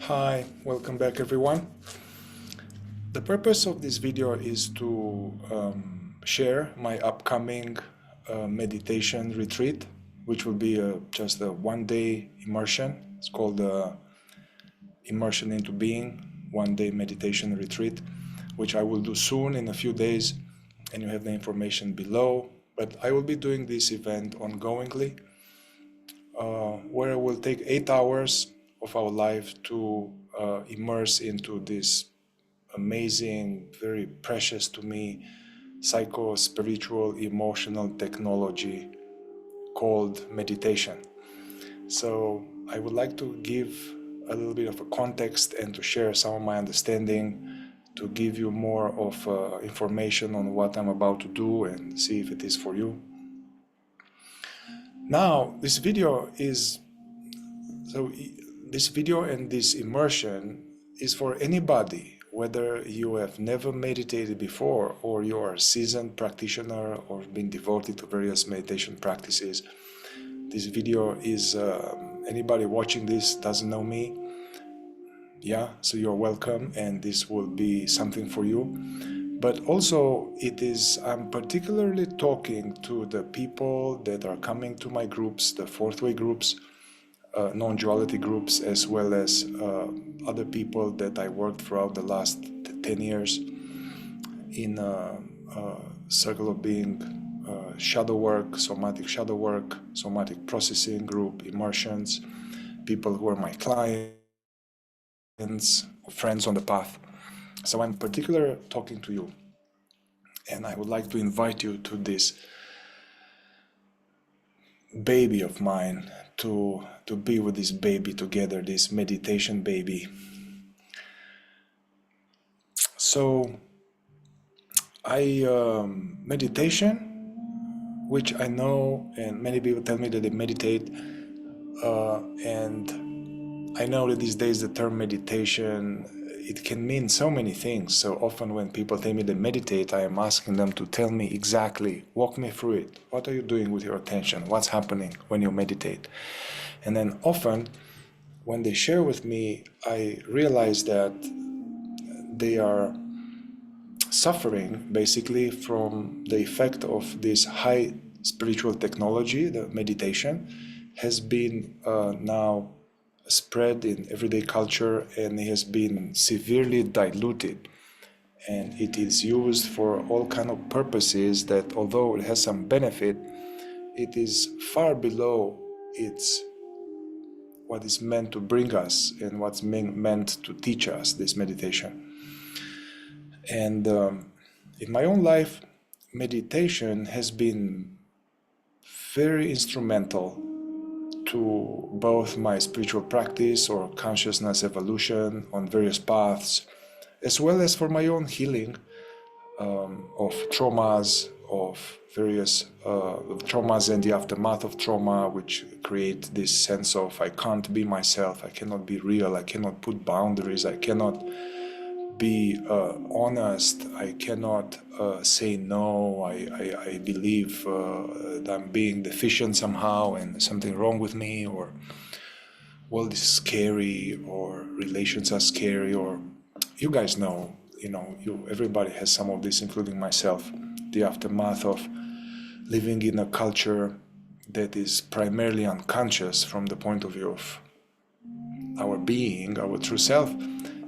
Hi, welcome back everyone. The purpose of this video is to share my upcoming meditation retreat, which will be just a one-day immersion. It's called Immersion into Being, one-day meditation retreat, which I will do soon in a few days, and you have the information below. But I will be doing this event ongoingly, where I will take 8 hours of our life to immerse into this amazing, very precious to me, psycho-spiritual, emotional technology called meditation. So I would like to give a little bit of a context and to share some of my understanding, to give you more of information on what I'm about to do and see if it is for you. Now, this video and this immersion is for anybody, whether you have never meditated before or you are a seasoned practitioner or been devoted to various meditation practices. This video is, anybody watching this doesn't know me, so you're welcome, and this will be something for you. But also I'm particularly talking to the people that are coming to my groups, the fourth way groups, non-duality groups, as well as other people that I worked throughout the last 10 years in a circle of being, shadow work, somatic processing group, immersions, people who are my clients, friends on the path. So I'm particularly talking to you, and I would like to invite you to this baby of mine, to be with this baby together, this meditation baby. So meditation, which I know, and many people tell me that they meditate, and I know that these days the term meditation, it can mean so many things. So often when people tell me they meditate, I am asking them to tell me exactly, walk me through it. What are you doing with your attention? What's happening when you meditate? And then often when they share with me, I realize that they are suffering basically from the effect of this high spiritual technology. The meditation has been now spread in everyday culture, and it has been severely diluted, and it is used for all kind of purposes that, although it has some benefit, it is far below what is meant to bring us and what's meant to teach us, this meditation. And in my own life, meditation has been very instrumental to both my spiritual practice or consciousness evolution on various paths, as well as for my own healing of traumas, of various traumas and the aftermath of trauma, which create this sense of I can't be myself, I cannot be real, I cannot put boundaries, I cannot be honest, I cannot say no, I believe that I'm being deficient somehow and something wrong with me, or world is scary, or relations are scary, or you guys know, everybody has some of this, including myself, the aftermath of living in a culture that is primarily unconscious from the point of view of our being, our true self,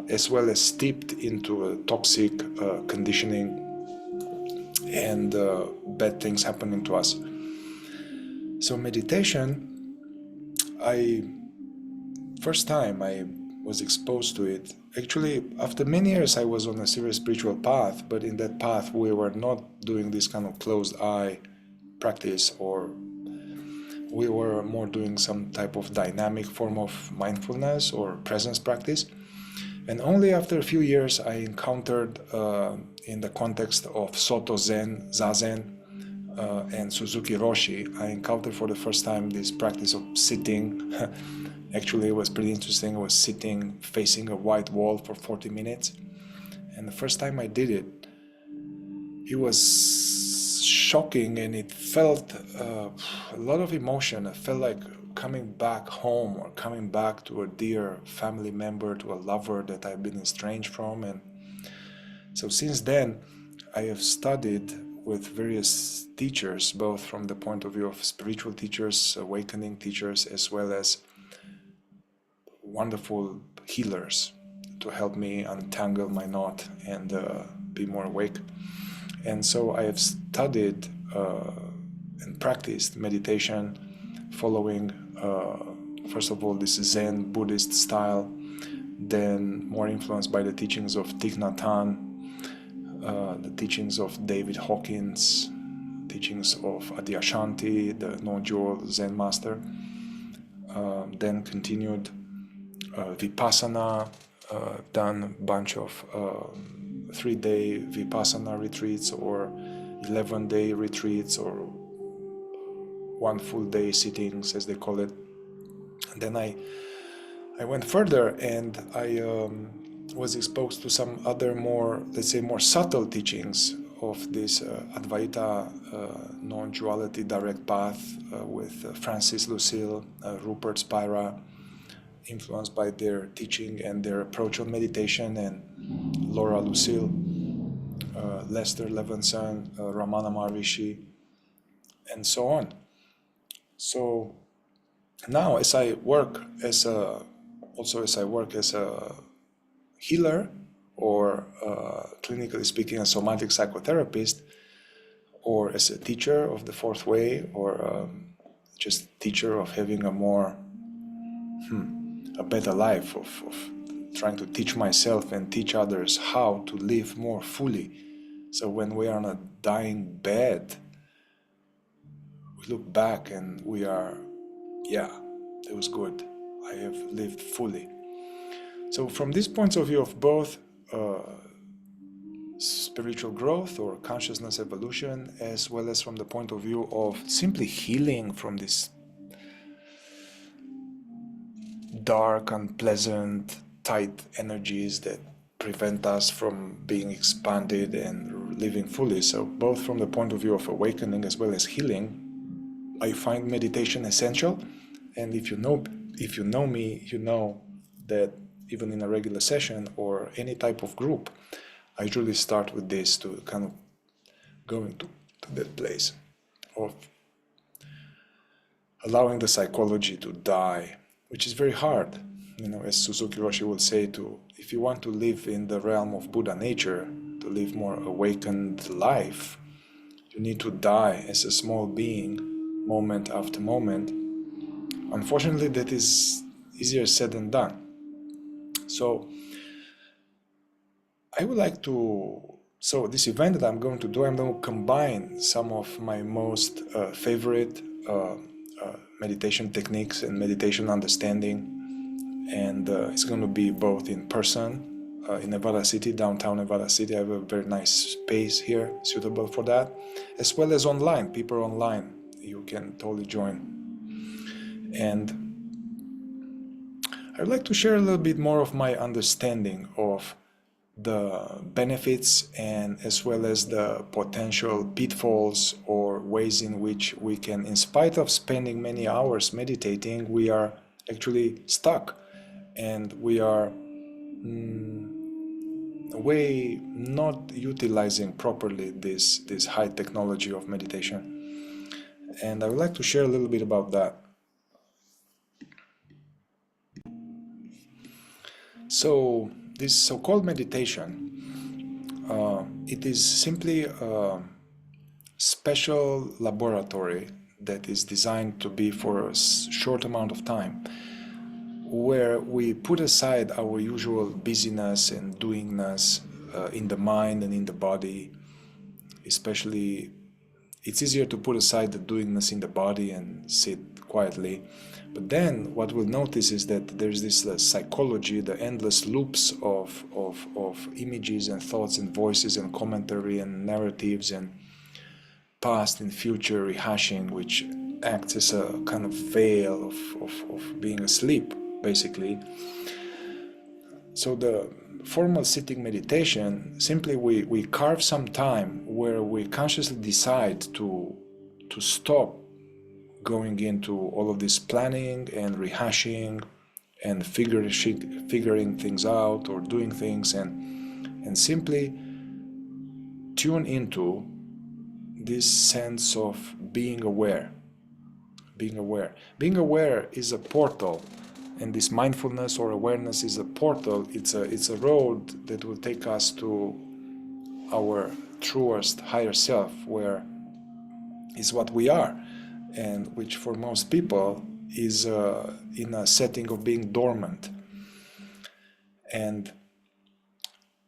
as well as steeped into a toxic conditioning and bad things happening to us. So meditation, first time I was exposed to it, actually after many years I was on a serious spiritual path, but in that path we were not doing this kind of closed eye practice, or we were more doing some type of dynamic form of mindfulness or presence practice. And only after a few years I encountered, in the context of Soto Zen, Zazen, and Suzuki Roshi, I encountered for the first time this practice of sitting. Actually, it was pretty interesting. I was sitting facing a white wall for 40 minutes. And the first time I did it, it was shocking, and it felt a lot of emotion. I felt like coming back home or coming back to a dear family member, to a lover that I've been estranged from. And so since then, I have studied with various teachers, both from the point of view of spiritual teachers, awakening teachers, as well as wonderful healers to help me untangle my knot and be more awake. And so I have studied and practiced meditation following, first of all, this Zen Buddhist style, then more influenced by the teachings of Thich Nhat Hanh, the teachings of David Hawkins, teachings of Adyashanti, the non-dual Zen master, then continued Vipassana, done a bunch of 3-day Vipassana retreats or 11-day retreats or 1 full day sittings, as they call it. And then I went further, and I was exposed to some other more, let's say, more subtle teachings of this Advaita non-duality direct path with Francis Lucille, Rupert Spira, influenced by their teaching and their approach on meditation, and Laura Lucille, Lester Levinson, Ramana Maharishi, and so on. So now, as I work as a healer, or clinically speaking, a somatic psychotherapist, or as a teacher of the fourth way, or just teacher of having a better life, of trying to teach myself and teach others how to live more fully. So when we are on a dying bed, we look back and we are, yeah, it was good. I have lived fully. So from these points of view of both spiritual growth or consciousness evolution, as well as from the point of view of simply healing from this dark, unpleasant, tight energies that prevent us from being expanded and living fully. So both from the point of view of awakening as well as healing, I find meditation essential. And if you know me, you know that even in a regular session or any type of group, I usually start with this to kind of go into that place of allowing the psychology to die, which is very hard. You know, as Suzuki Roshi will say, if you want to live in the realm of Buddha nature, to live more awakened life, you need to die as a small being, moment after moment. Unfortunately, that is easier said than done. So I would like to, so this event that I'm going to do, I'm going to combine some of my most favorite meditation techniques and meditation understanding. And it's going to be both in person in Nevada City, downtown Nevada City. I have a very nice space here suitable for that, as well as online, people online. You can totally join. And I would like to share a little bit more of my understanding of the benefits and as well as the potential pitfalls or ways in which we can, in spite of spending many hours meditating, we are actually stuck and we are way not utilizing properly this high technology of meditation. And I would like to share a little bit about that. So this so-called meditation, it is simply a special laboratory that is designed to be for a short amount of time, where we put aside our usual busyness and doingness in the mind and in the body. Especially, it's easier to put aside the doingness in the body and sit quietly. But then what we'll notice is that there's this psychology, the endless loops of images and thoughts and voices and commentary and narratives and past and future rehashing, which acts as a kind of veil of being asleep, basically. So the formal sitting meditation, simply we carve some time where we consciously decide to stop going into all of this planning and rehashing and figuring things out or doing things, and simply tune into this sense of being aware. Being aware is a portal, and this mindfulness or awareness is a portal. It's a road that will take us to our truest higher self, where is what we are, and which for most people is in a setting of being dormant. And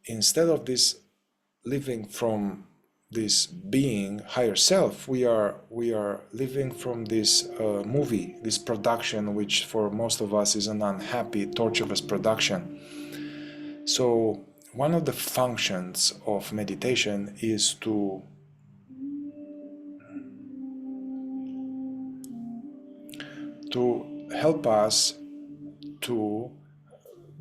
instead of this living from this being higher self, we are living from this movie, this production, which for most of us is an unhappy, torturous production. So one of the functions of meditation is to help us to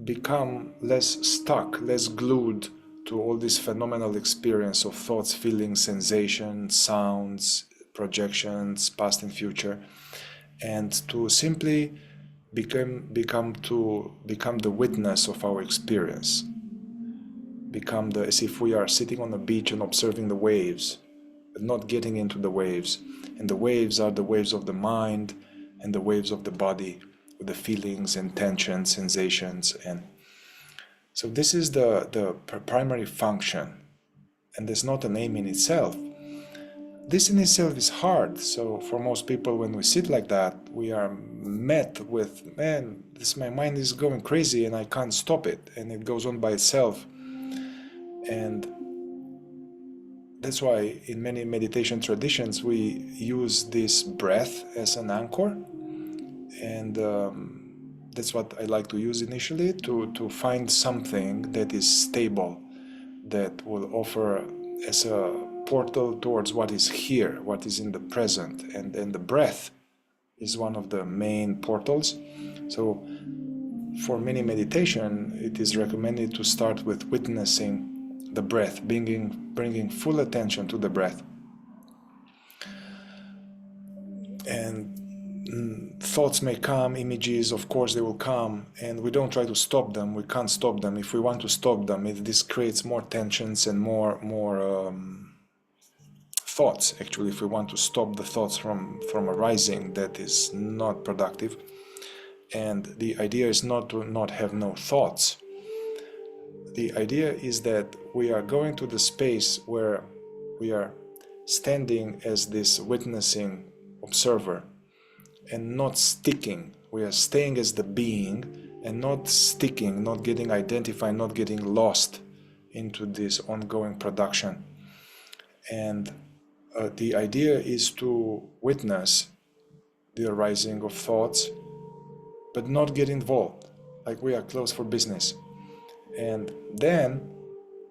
become less stuck, less glued to all this phenomenal experience of thoughts, feelings, sensations, sounds, projections, past and future, and to simply become the witness of our experience. Become as if we are sitting on a beach and observing the waves, but not getting into the waves. And the waves are the waves of the mind and the waves of the body, with the feelings and tensions, sensations. And so this is the primary function, and there's not an aim in itself. This in itself is hard. So for most people, when we sit like that, we are met with, man, my mind is going crazy and I can't stop it, and it goes on by itself. And that's why in many meditation traditions we use this breath as an anchor, and that's what I like to use initially, to find something that is stable, that will offer as a portal towards what is here, what is in the present, and the breath is one of the main portals. So for many meditation, it is recommended to start with witnessing the breath, bringing full attention to the breath. And thoughts may come, images, of course they will come, and we don't try to stop them. We can't stop them. If we want to stop them, this creates more tensions and more thoughts. Actually, if we want to stop the thoughts from arising, that is not productive. And the idea is not to not have no thoughts. The idea is that we are going to the space where we are standing as this witnessing observer and not sticking. We are staying as the being and not sticking, not getting identified, not getting lost into this ongoing production. And the idea is to witness the arising of thoughts, but not get involved, like we are closed for business. And then,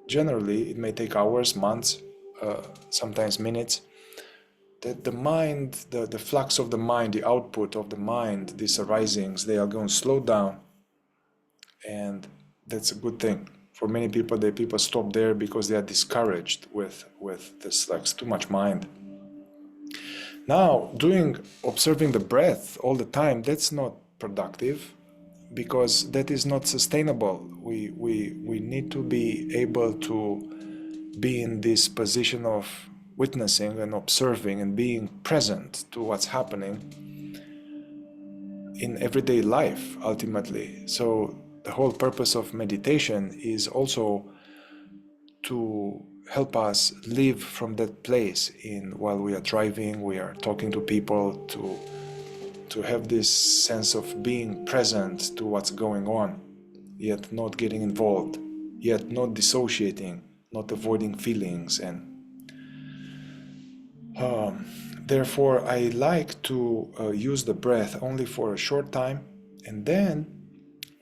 generally, it may take hours, months, sometimes minutes, that the mind, the flux of the mind, the output of the mind, these arisings, they are going to slow down. And that's a good thing. For many people, people stop there because they are discouraged with this, like, too much mind. Now, observing the breath all the time, that's not productive, because that is not sustainable. We need to be able to be in this position of witnessing and observing and being present to what's happening in everyday life, ultimately. So the whole purpose of meditation is also to help us live from that place while we are driving, we are talking to people, to have this sense of being present to what's going on, yet not getting involved, yet not dissociating, not avoiding feelings. And therefore I like to use the breath only for a short time, and then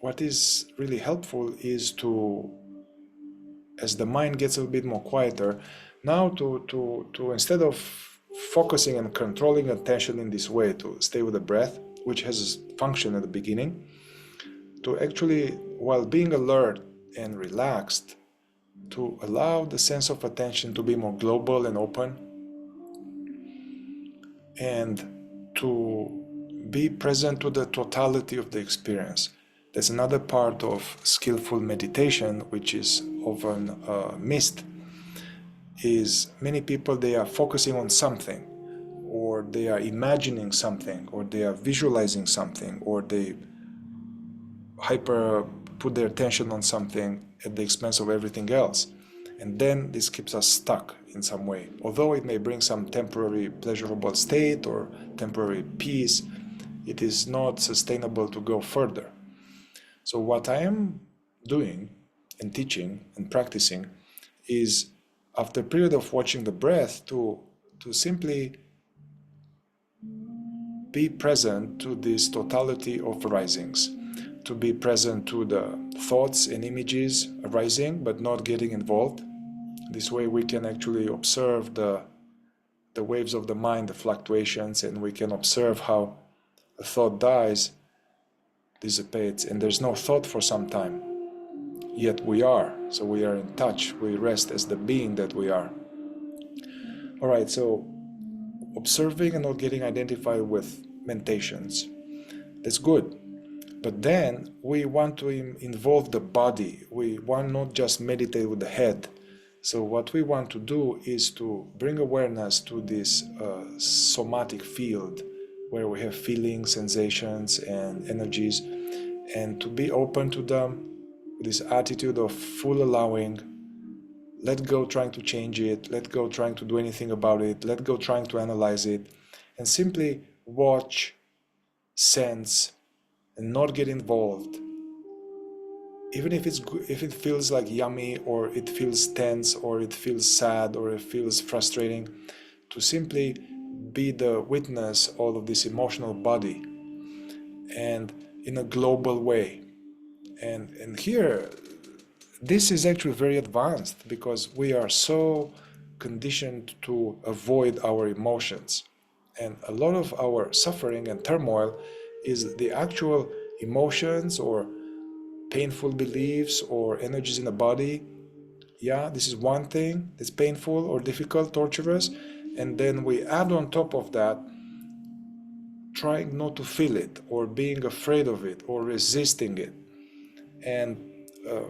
what is really helpful is to, as the mind gets a little bit more quieter, now to instead of focusing and controlling attention in this way, to stay with the breath, which has a function at the beginning, to actually, while being alert and relaxed, to allow the sense of attention to be more global and open, and to be present to the totality of the experience. There's another part of skillful meditation which is often missed, is many people, they are focusing on something, or they are imagining something, or they are visualizing something, or they hyper put their attention on something at the expense of everything else. And then this keeps us stuck in some way. Although it may bring some temporary pleasurable state or temporary peace, it is not sustainable to go further. So what I am doing and teaching and practicing is, after a period of watching the breath, to simply be present to this totality of arisings, to be present to the thoughts and images arising but not getting involved. This way we can actually observe the waves of the mind, the fluctuations, and we can observe how a thought dies, dissipates, and there's no thought for some time. Yet we are, so we are in touch, we rest as the being that we are. All right, so observing and not getting identified with mentations, that's good. But then we want to involve the body. We want not just meditate with the head. So what we want to do is to bring awareness to this somatic field where we have feelings, sensations, and energies, and to be open to them with this attitude of full allowing. Let go trying to change it, let go trying to do anything about it, let go trying to analyze it, and simply watch, sense, and not get involved. Even if it feels like yummy, or it feels tense, or it feels sad, or it feels frustrating, to simply be the witness of this emotional body, and in a global way. And here, this is actually very advanced, because we are so conditioned to avoid our emotions. And a lot of our suffering and turmoil is the actual emotions or painful beliefs or energies in the body. Yeah, this is one thing that's painful or difficult, torturous. And then we add on top of that trying not to feel it, or being afraid of it, or resisting it. And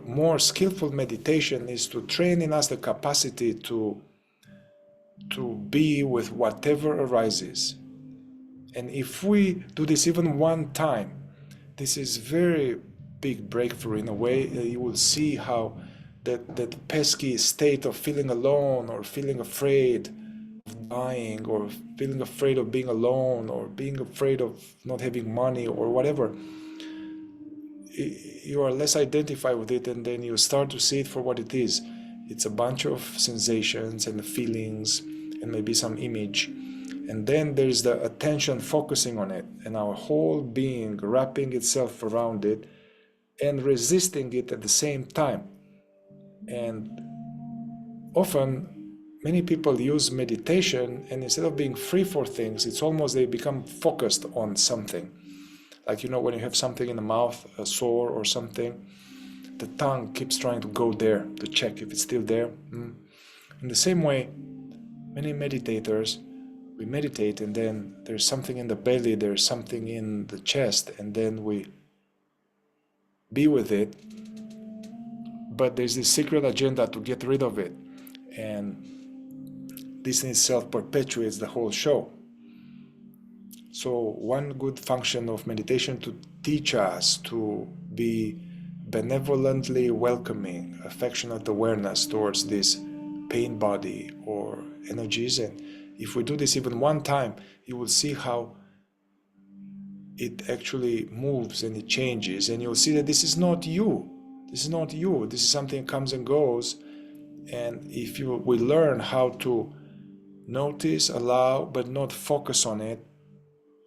more skillful meditation is to train in us the capacity to be with whatever arises. And if we do this even one time, this is very big breakthrough in a way. You will see how that pesky state of feeling alone, or feeling afraid of dying, or feeling afraid of being alone, or being afraid of not having money, or whatever, you are less identified with it, and then you start to see it for what it is. It's a bunch of sensations and feelings and maybe some image, and then there's the attention focusing on it, and our whole being wrapping itself around it and resisting it at the same time. And often many people use meditation, and instead of being free for things, it's almost they become focused on something. Like, when you have something in the mouth, a sore or something, the tongue keeps trying to go there to check if it's still there. In the same way, many meditators, we meditate, and then there's something in the belly, there's something in the chest, and then we be with it, but there's this secret agenda to get rid of it, and this in itself perpetuates the whole show. So one good function of meditation to teach us to be benevolently welcoming, affectionate awareness towards this pain body or energies. And if we do this even one time, you will see how it actually moves and it changes, and you'll see that this is not you. This is not you. This is something that comes and goes. And if we learn how to notice, allow, but not focus on it,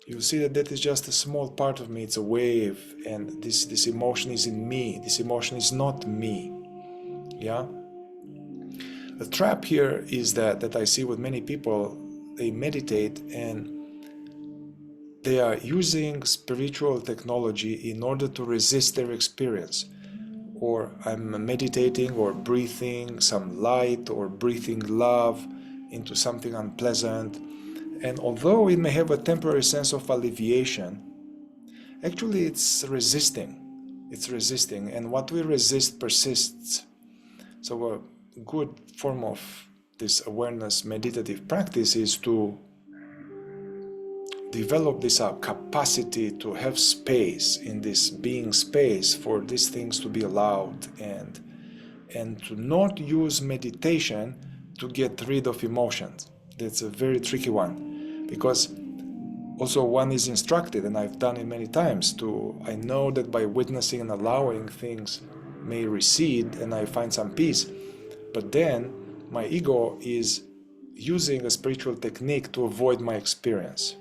you'll see that that is just a small part of me. It's a wave, and this emotion is in me. This emotion is not me. Yeah? The trap here is that I see with many people, they meditate and they are using spiritual technology in order to resist their experience. Or I'm meditating or breathing some light or breathing love into something unpleasant, And although it may have a temporary sense of alleviation, actually it's resisting. It's resisting, and what we resist persists. So a good form of this awareness meditative practice is to develop this capacity to have space in this being space for these things to be allowed, and to not use meditation to get rid of emotions. That's a very tricky one, because also one is instructed, and I've done it many times, I know that by witnessing and allowing things may recede and I find some peace, but then my ego is using a spiritual technique to avoid my experience.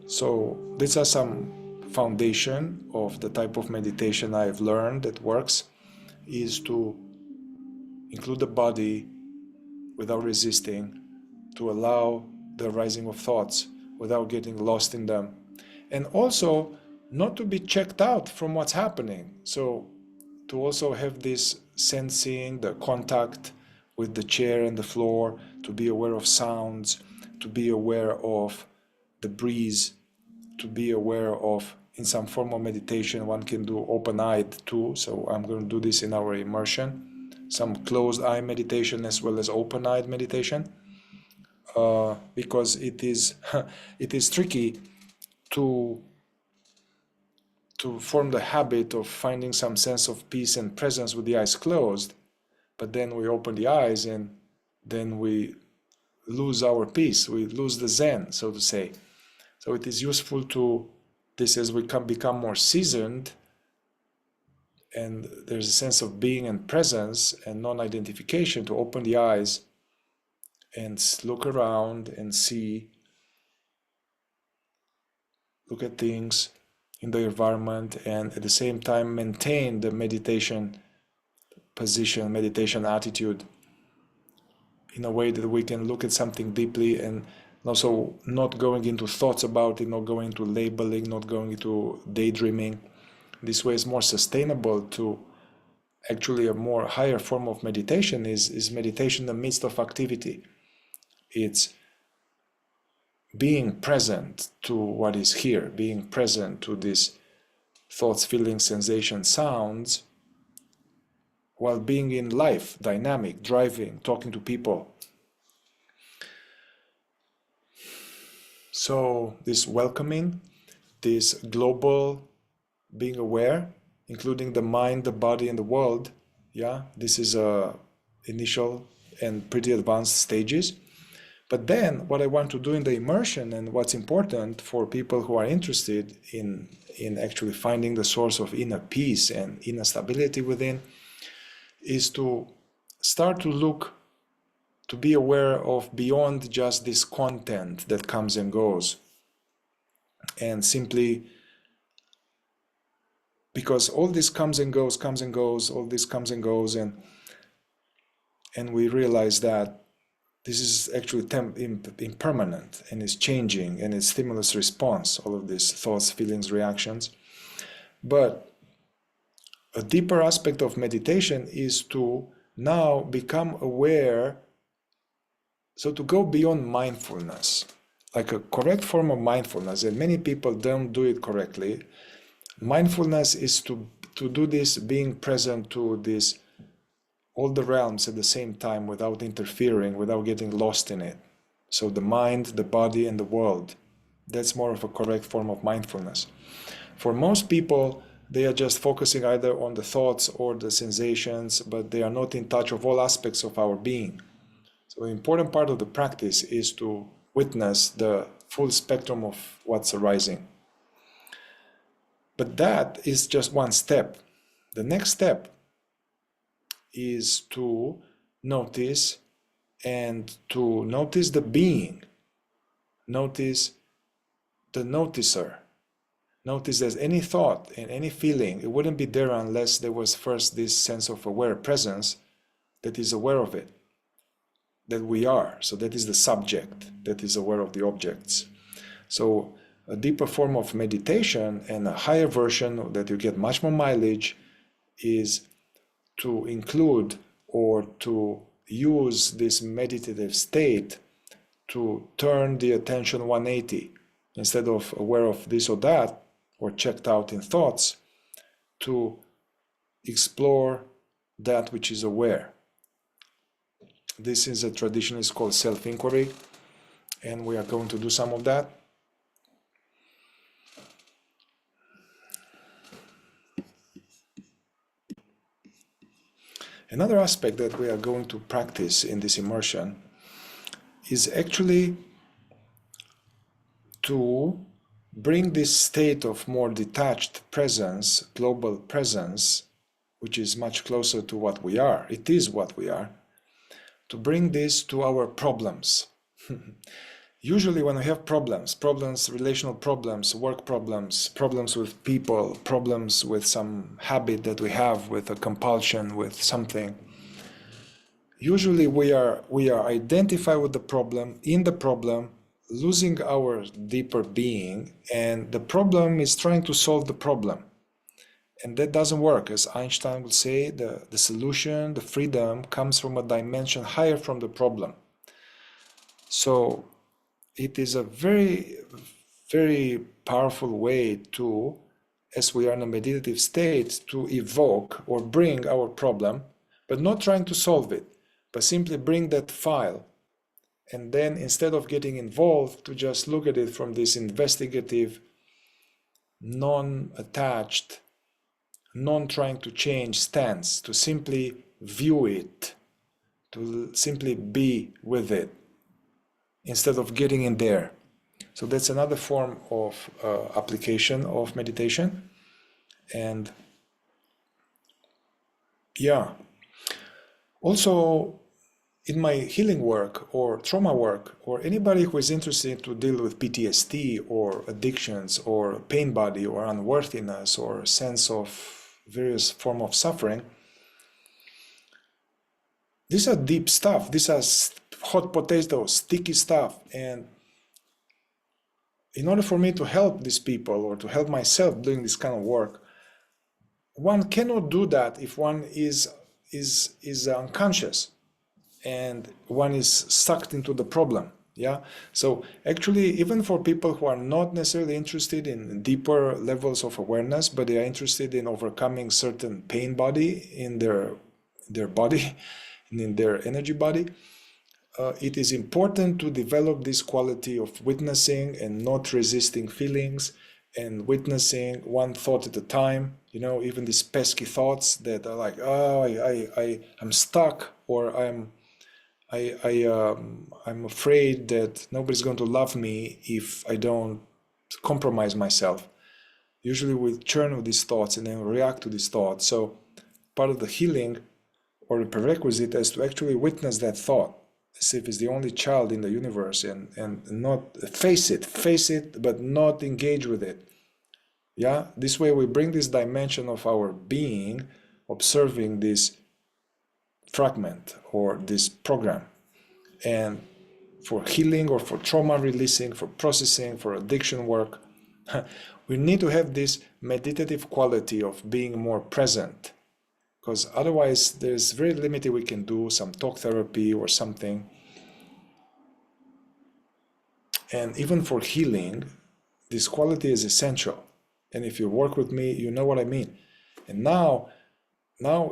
So these are some foundation of the type of meditation I've learned that works, is to include the body without resisting, to allow the rising of thoughts without getting lost in them, and also not to be checked out from what's happening. So to also have this sensing, the contact with the chair and the floor, to be aware of sounds, to be aware of the breeze, to be aware of, in some form of meditation, one can do open-eyed too. So I'm going to do this in our immersion, some closed eye meditation as well as open-eyed meditation, because it is it is tricky to form the habit of finding some sense of peace and presence with the eyes closed, but then we open the eyes and then we lose our peace, we lose the zen, so to say. So it is useful to this, as we become more seasoned and there's a sense of being and presence and non-identification, to open the eyes and look around and see, look at things in the environment, and at the same time maintain the meditation position, meditation attitude, in a way that we can look at something deeply and also not going into thoughts about it, not going into labeling, not going into daydreaming. This way is more sustainable. To actually a more higher form of meditation is meditation in the midst of activity. It's being present to what is here, being present to these thoughts, feelings, sensations, sounds, while being in life, dynamic, driving, talking to people. So this welcoming, this global being aware, including the mind, the body, and the world, this is a initial and pretty advanced stages. But then what I want to do in the immersion, and what's important for people who are interested in actually finding the source of inner peace and inner stability within, is to start to look, to be aware of beyond just this content that comes and goes. And simply, because all this comes and goes, all this comes and goes, and we realize that this is actually impermanent and is changing, and it's stimulus response, all of these thoughts, feelings, reactions. But a deeper aspect of meditation is to now become aware, so to go beyond mindfulness, like a correct form of mindfulness, and many people don't do it correctly. Mindfulness is to do this, being present to this, all the realms at the same time, without interfering, without getting lost in it. So the mind, the body, and the world. That's more of a correct form of mindfulness. For most people, they are just focusing either on the thoughts or the sensations, but they are not in touch of all aspects of our being. So the important part of the practice is to witness the full spectrum of what's arising. But that is just one step. The next step is to notice, and to notice the being. Notice the noticer. Notice there's any thought and any feeling, it wouldn't be there unless there was first this sense of aware presence that is aware of it, that we are. So that is the subject that is aware of the objects. So a deeper form of meditation, and a higher version that you get much more mileage, is to include or to use this meditative state to turn the attention 180, instead of aware of this or that, or checked out in thoughts, to explore that which is aware. This is a tradition is called self-inquiry, and we are going to do some of that. Another aspect that we are going to practice in this immersion is actually to bring this state of more detached presence, global presence, which is much closer to what we are. It is what we are. To bring this to our problems. Usually when we have problems, relational problems, work problems, problems with people, problems with some habit that we have, with a compulsion, with something, usually we are identified with the problem, in the problem, losing our deeper being, and the problem is trying to solve the problem. And that doesn't work. As Einstein would say, the solution, the freedom, comes from a dimension higher from the problem. So it is a very, very powerful way to, as we are in a meditative state, to evoke or bring our problem, but not trying to solve it, but simply bring that file. And then instead of getting involved, to just look at it from this investigative, non-attached, non-trying to change stance, to simply view it, to simply be with it, instead of getting in there. So that's another form of application of meditation. And yeah, also in my healing work or trauma work, or anybody who is interested to deal with PTSD or addictions or pain body or unworthiness or sense of various form of suffering, these are deep stuff. These are hot potatoes, sticky stuff. And in order for me to help these people or to help myself doing this kind of work, one cannot do that if one is unconscious and one is sucked into the problem. Yeah. So actually, even for people who are not necessarily interested in deeper levels of awareness, but they are interested in overcoming certain pain body in their body and in their energy body, it is important to develop this quality of witnessing and not resisting feelings, and witnessing one thought at a time. You know, even these pesky thoughts that are like, oh, I'm stuck, or I'm afraid that nobody's going to love me if I don't compromise myself. Usually we churn with these thoughts and then react to these thoughts. So part of the healing or the prerequisite is to actually witness that thought as if it's the only child in the universe, and not face it, but not engage with it. Yeah, this way we bring this dimension of our being, observing this fragment or this program. And for healing or for trauma releasing, for processing, for addiction work, we need to have this meditative quality of being more present, because otherwise there's very limited we can do, some talk therapy or something. And even for healing, this quality is essential. And if you work with me, you know what I mean. And now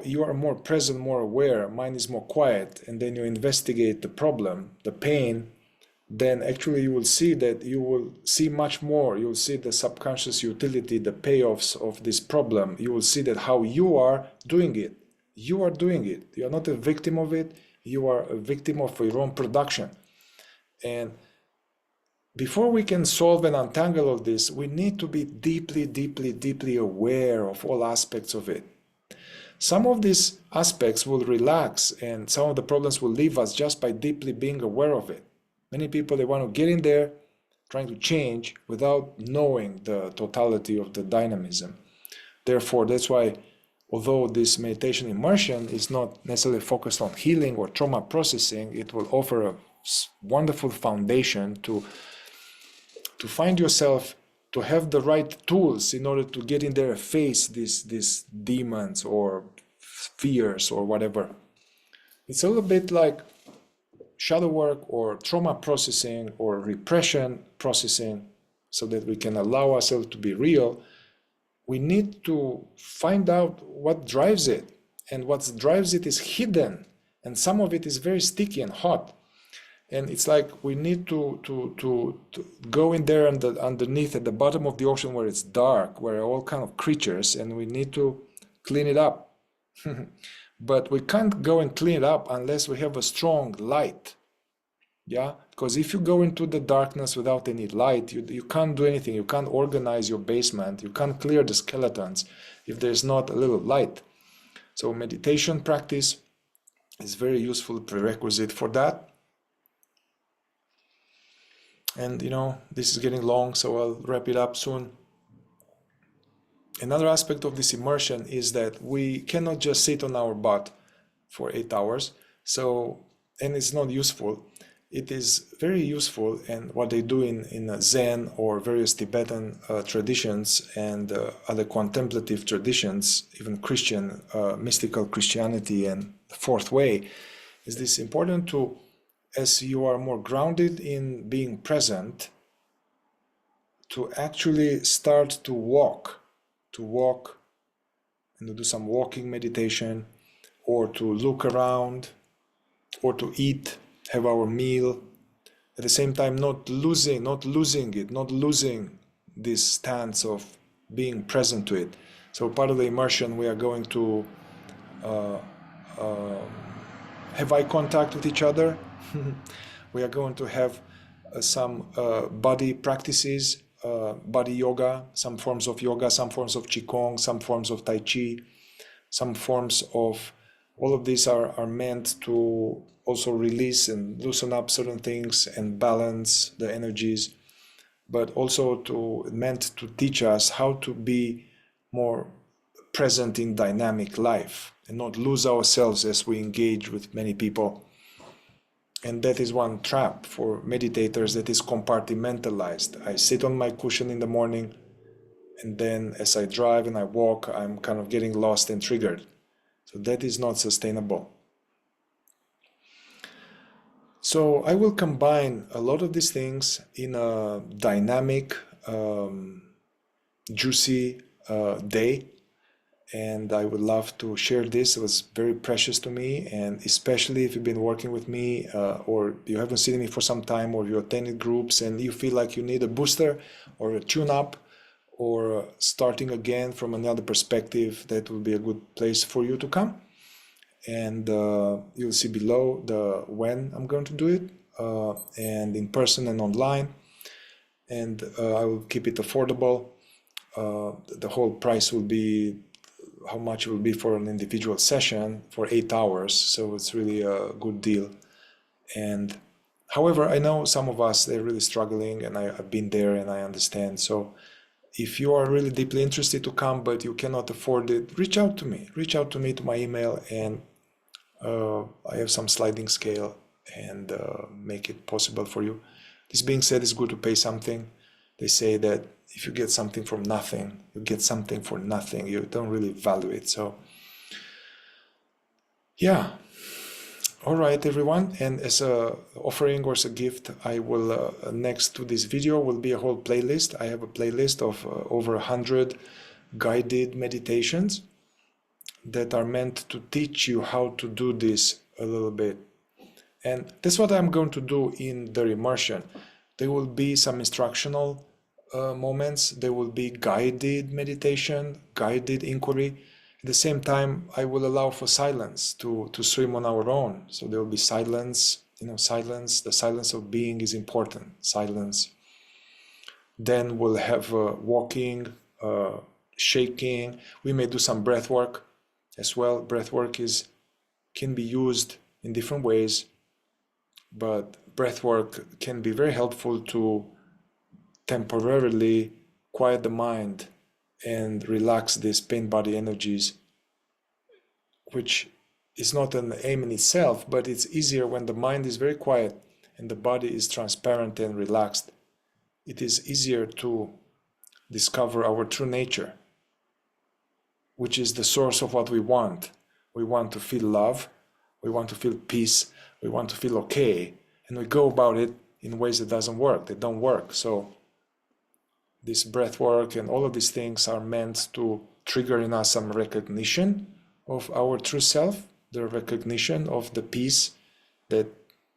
you are more present, more aware, mind is more quiet, and then you investigate the problem, the pain, then actually you will see that you will see much more. You will see the subconscious utility, the payoffs of this problem. You will see that how you are doing it. You are doing it. You are not a victim of it. You are a victim of your own production. And before we can solve and untangle all this, we need to be deeply, deeply, deeply aware of all aspects of it. Some of these aspects will relax, and some of the problems will leave us just by deeply being aware of it. Many people, they want to get in there, trying to change without knowing the totality of the dynamism. Therefore, that's why, although this meditation immersion is not necessarily focused on healing or trauma processing, it will offer a wonderful foundation to find yourself, to have the right tools in order to get in there and face these demons or fears or whatever. It's a little bit like shadow work or trauma processing or repression processing so that we can allow ourselves to be real, we need to find out what drives it. And what drives it is hidden. And some of it is very sticky and hot. And it's like we need to go in there underneath at the bottom of the ocean where it's dark, where all kind of creatures, and we need to clean it up. But we can't go and clean it up unless we have a strong light. Yeah, because if you go into the darkness without any light, you can't do anything. You can't organize your basement. You can't clear the skeletons if there's not a little light. So meditation practice is very useful prerequisite for that. And this is getting long, so I'll wrap it up soon. Another aspect of this immersion is that we cannot just sit on our butt for 8 hours. And it's not useful. It is very useful, and what they do in Zen or various Tibetan traditions and other contemplative traditions, even Christian, mystical Christianity and the fourth way, is this important to, as you are more grounded in being present, to actually start to walk and to do some walking meditation, or to look around, or to eat, have our meal, at the same time not losing this stance of being present to it. So part of the immersion, we are going to have eye contact with each other. We are going to have some body practices, body yoga, some forms of yoga, some forms of Qi-Qong, some forms of Tai Chi, some forms of, all of these are meant to also release and loosen up certain things and balance the energies, but also meant to teach us how to be more present in dynamic life and not lose ourselves as we engage with many people. And that is one trap for meditators, that is compartmentalized. I sit on my cushion in the morning, and then as I drive and I walk, I'm kind of getting lost and triggered. So that is not sustainable. So I will combine a lot of these things in a dynamic, juicy day. And I would love to share this. It was very precious to me, and especially if you've been working with me or you haven't seen me for some time, or you attended groups and you feel like you need a booster or a tune-up or starting again from another perspective, that will be a good place for you to come. And you'll see below the when I'm going to do it, and in person and online. And I will keep it affordable. The whole price will be how much it will be for an individual session for 8 hours. So it's really a good deal. And however, I know some of us, they're really struggling, and I've been there and I understand. So if you are really deeply interested to come, but you cannot afford it, reach out to me to my email, and I have some sliding scale and make it possible for you. This being said, it's good to pay something. They say that if you get something from nothing, you get something for nothing. You don't really value it. So yeah. All right, everyone. And as a offering or as a gift, I will, next to this video will be a whole playlist. I have a playlist of over 100 guided meditations that are meant to teach you how to do this a little bit. And that's what I'm going to do in the immersion. There will be some instructional moments. There will be guided meditation, guided inquiry. At the same time, I will allow for silence to swim on our own. So there will be silence, silence. The silence of being is important, silence. Then we'll have walking, shaking. We may do some breath work as well. Breath work can be used in different ways, but breath work can be very helpful to temporarily quiet the mind and relax these pain body energies, which is not an aim in itself, but it's easier when the mind is very quiet and the body is transparent and relaxed. It is easier to discover our true nature, which is the source of what we want. We want to feel love, we want to feel peace, we want to feel okay, and we go about it in ways that doesn't work, that don't work. So this breath work and all of these things are meant to trigger in us some recognition of our true self, the recognition of the peace that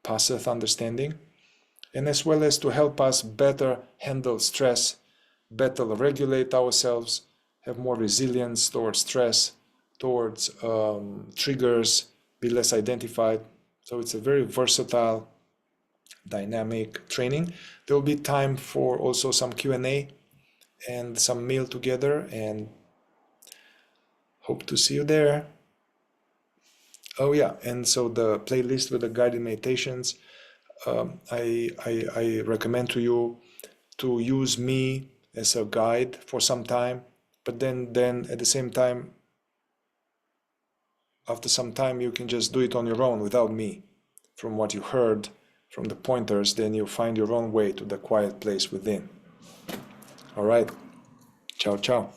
passeth understanding, and as well as to help us better handle stress, better regulate ourselves, have more resilience towards stress, towards triggers, be less identified. So it's a very versatile, dynamic training. There will be time for also some Q&A and some meal together, and hope to see you there. Oh yeah, and so the playlist with the guided meditations, I recommend to you to use me as a guide for some time, but then at the same time, after some time, you can just do it on your own without me. From what you heard from the pointers, then you find your own way to the quiet place within. All right. Ciao, ciao.